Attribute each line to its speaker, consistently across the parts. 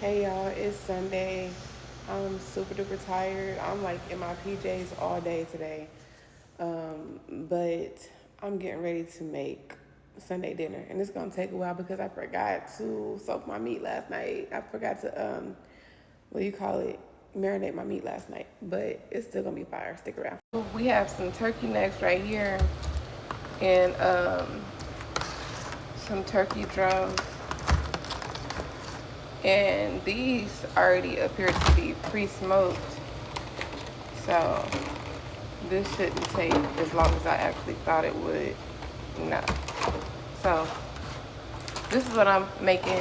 Speaker 1: Hey y'all, it's Sunday. I'm super duper tired. I'm like in my PJs all day today. But I'm getting ready to make Sunday dinner. And it's gonna take a while because I forgot to soak my meat last night. I forgot to what do you call it? Marinate my meat last night. But it's still gonna be fire. Stick around. We have some turkey necks right here and some turkey drums. And these already appear to be pre-smoked, so this shouldn't take as long as I actually thought it would. No. So this is what I'm making.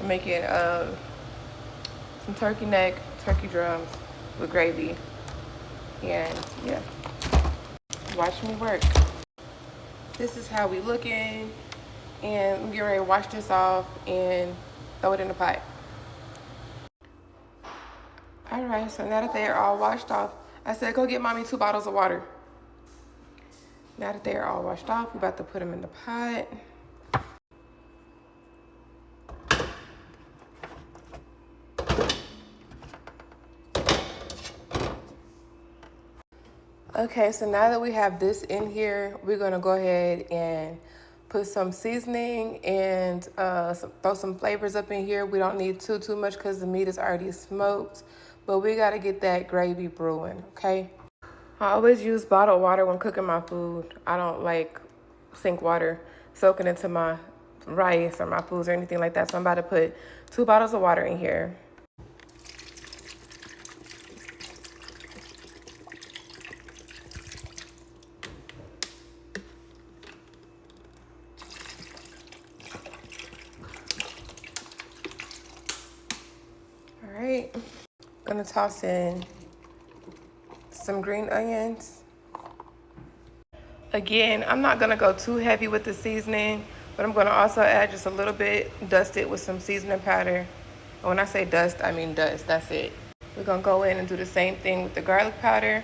Speaker 1: I'm making some turkey neck, turkey drums with gravy, and yeah, watch me work. This is how we looking, and I'm getting ready to wash this off and throw it in the pot. All right, so now that they're all washed off, I said go get mommy 2 bottles of water. Now that they're all washed off, we're about to put them in the pot. Okay, so now that we have this in here, we're gonna go ahead and put some seasoning and throw some flavors up in here. We don't need too much because the meat is already smoked, but we gotta get that gravy brewing, okay? I always use bottled water when cooking my food. I don't like sink water soaking into my rice or my foods or anything like that. So I'm about to put 2 bottles of water in here. All right, gonna toss in some green onions. Again, I'm not gonna go too heavy with the seasoning, but I'm gonna also add just a little bit, dust it with some seasoning powder. And when I say dust, I mean dust, that's it. We're gonna go in and do the same thing with the garlic powder.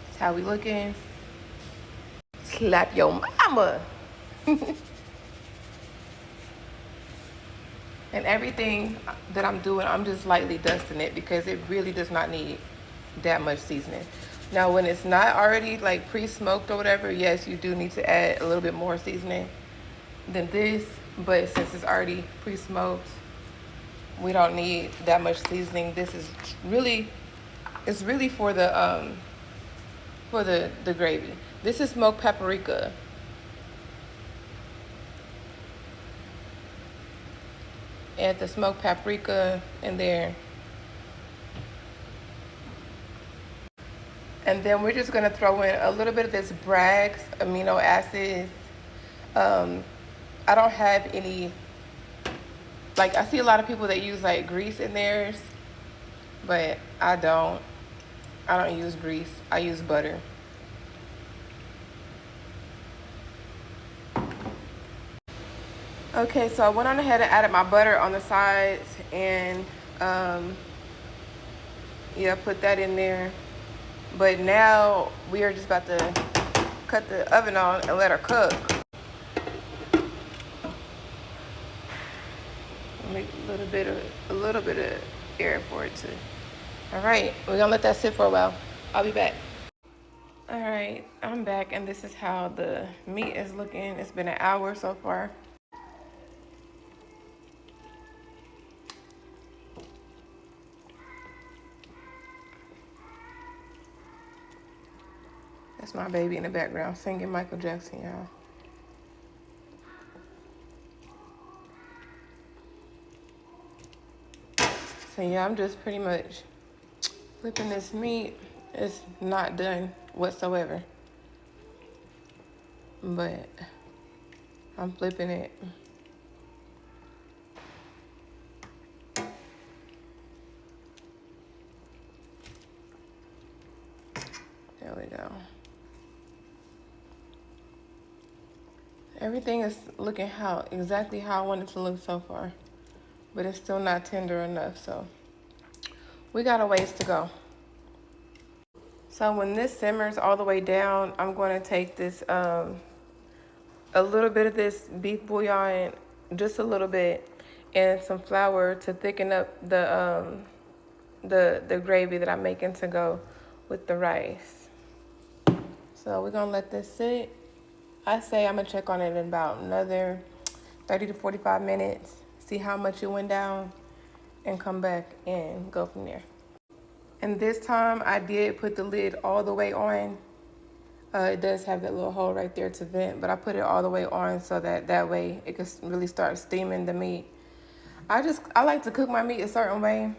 Speaker 1: That's how we looking. Slap your mama. And everything that I'm doing, I'm just lightly dusting it because it really does not need that much seasoning. Now, when it's not already like pre-smoked or whatever, yes, you do need to add a little bit more seasoning than this. But since it's already pre-smoked, we don't need that much seasoning. This is really, it's really for the gravy. This is smoked paprika. Add the smoked paprika in there. And then we're just gonna throw in a little bit of this Bragg's amino acids. I don't have any, like I see a lot of people that use like grease in theirs, but I don't. I don't use grease, I use butter. Okay, so I went on ahead and added my butter on the sides and yeah, put that in there. But now we are just about to cut the oven on and let her cook. Make a little bit of air for it to. All right, we're gonna let that sit for a while. I'll be back. All right, I'm back, and this is how the meat is looking. It's been an hour so far. That's my baby in the background singing Michael Jackson, y'all. So yeah, I'm just pretty much flipping this meat. It's not done whatsoever, but I'm flipping it. There we go. Everything is looking exactly how I want it to look so far, but it's still not tender enough, so we got a ways to go. So when this simmers all the way down, I'm going to take this a little bit of this beef bouillon, just a little bit, and some flour to thicken up the gravy that I'm making to go with the rice. So we're gonna let this sit. I say I'm gonna check on it in about another 30 to 45 minutes, see how much it went down, and come back and go from there. And this time I did put the lid all the way on. It does have that little hole right there to vent, but I put it all the way on so that way it can really start steaming the meat. I like to cook my meat a certain way.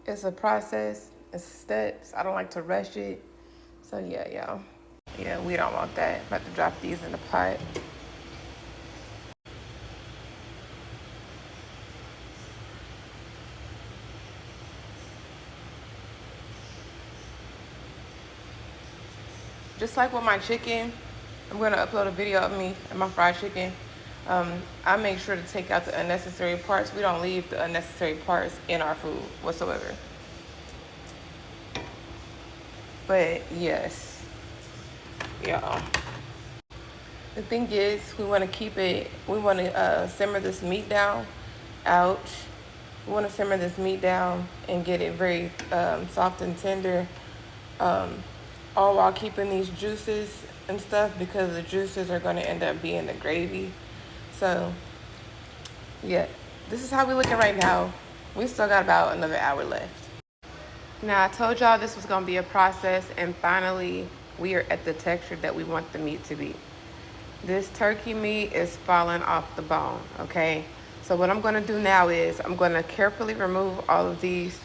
Speaker 1: It's a process, it's steps. I don't like to rush it. So yeah, y'all. Yeah, we don't want that. I'm about to drop these in the pot. Just like with my chicken, I'm gonna upload a video of me and my fried chicken. I make sure to take out the unnecessary parts. We don't leave the unnecessary parts in our food whatsoever. But yes, y'all. The thing is, we want to keep it, we want to simmer this meat down. Ouch. We want to simmer this meat down and get it very soft and tender, all while keeping these juices and stuff, because the juices are going to end up being the gravy. So yeah, this is how we're looking right now. We still got about another hour left. Now I told y'all this was going to be a process, and finally we are at the texture that we want the meat to be. This turkey meat is falling off the bone, okay? So what I'm going to do now is I'm going to carefully remove all of these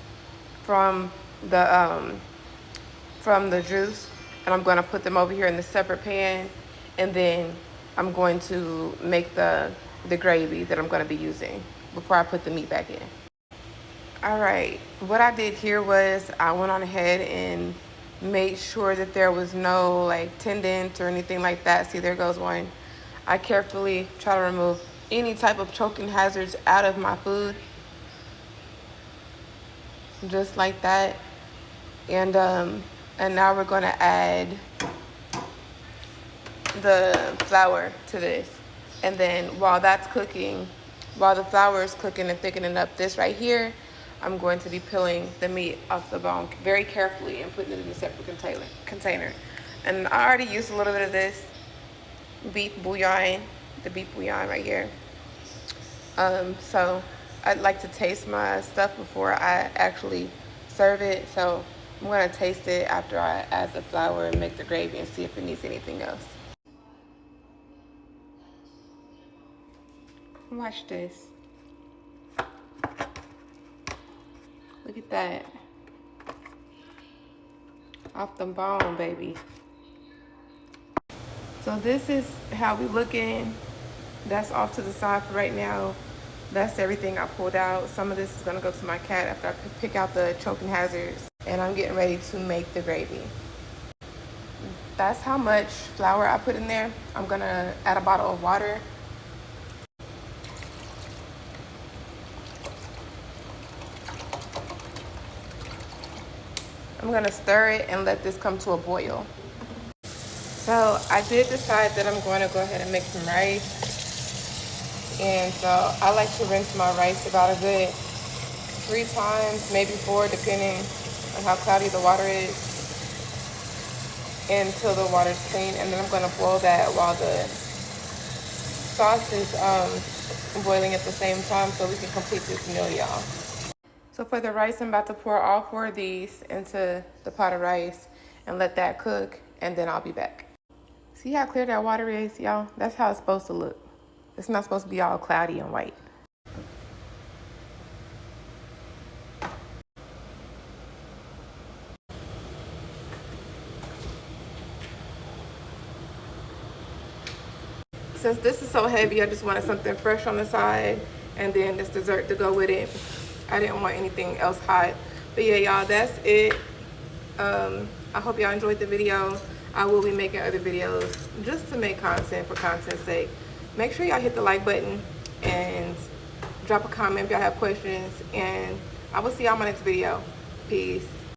Speaker 1: from the juice, and I'm going to put them over here in the separate pan, and then I'm going to make the gravy that I'm going to be using before I put the meat back in. All right, what I did here was I went on ahead and made sure that there was no like tendons or anything like that. See, there goes one. I carefully try to remove any type of choking hazards out of my food, just like that. And now we're going to add the flour to this, and then while that's cooking, while the flour is cooking and thickening up this right here, I'm going to be peeling the meat off the bone very carefully and putting it in a separate container. And I already used a little bit of this beef bouillon, the beef bouillon right here. So I'd like to taste my stuff before I actually serve it. So I'm going to taste it after I add the flour and make the gravy and see if it needs anything else. Watch this. Look at that. Off the bone, baby. So this is how we looking. That's off to the side for right now. That's everything I pulled out. Some of this is gonna go to my cat after I pick out the choking hazards. And I'm getting ready to make the gravy. That's how much flour I put in there. I'm gonna add a bottle of water. I'm gonna stir it and let this come to a boil. So I did decide that I'm going to go ahead and make some rice. And so I like to rinse my rice about a good 3 times, maybe 4, depending on how cloudy the water is, until the water's clean. And then I'm gonna boil that while the sauce is boiling at the same time, so we can complete this meal, y'all. So for the rice, I'm about to pour all 4 of these into the pot of rice and let that cook, and then I'll be back. See how clear that water is, y'all? That's how it's supposed to look. It's not supposed to be all cloudy and white. Since this is so heavy, I just wanted something fresh on the side and then this dessert to go with it. I didn't want anything else hot. But yeah, y'all, that's it. I hope y'all enjoyed the video. I will be making other videos just to make content for content's sake. Make sure y'all hit the like button and drop a comment if y'all have questions. And I will see y'all in my next video. Peace.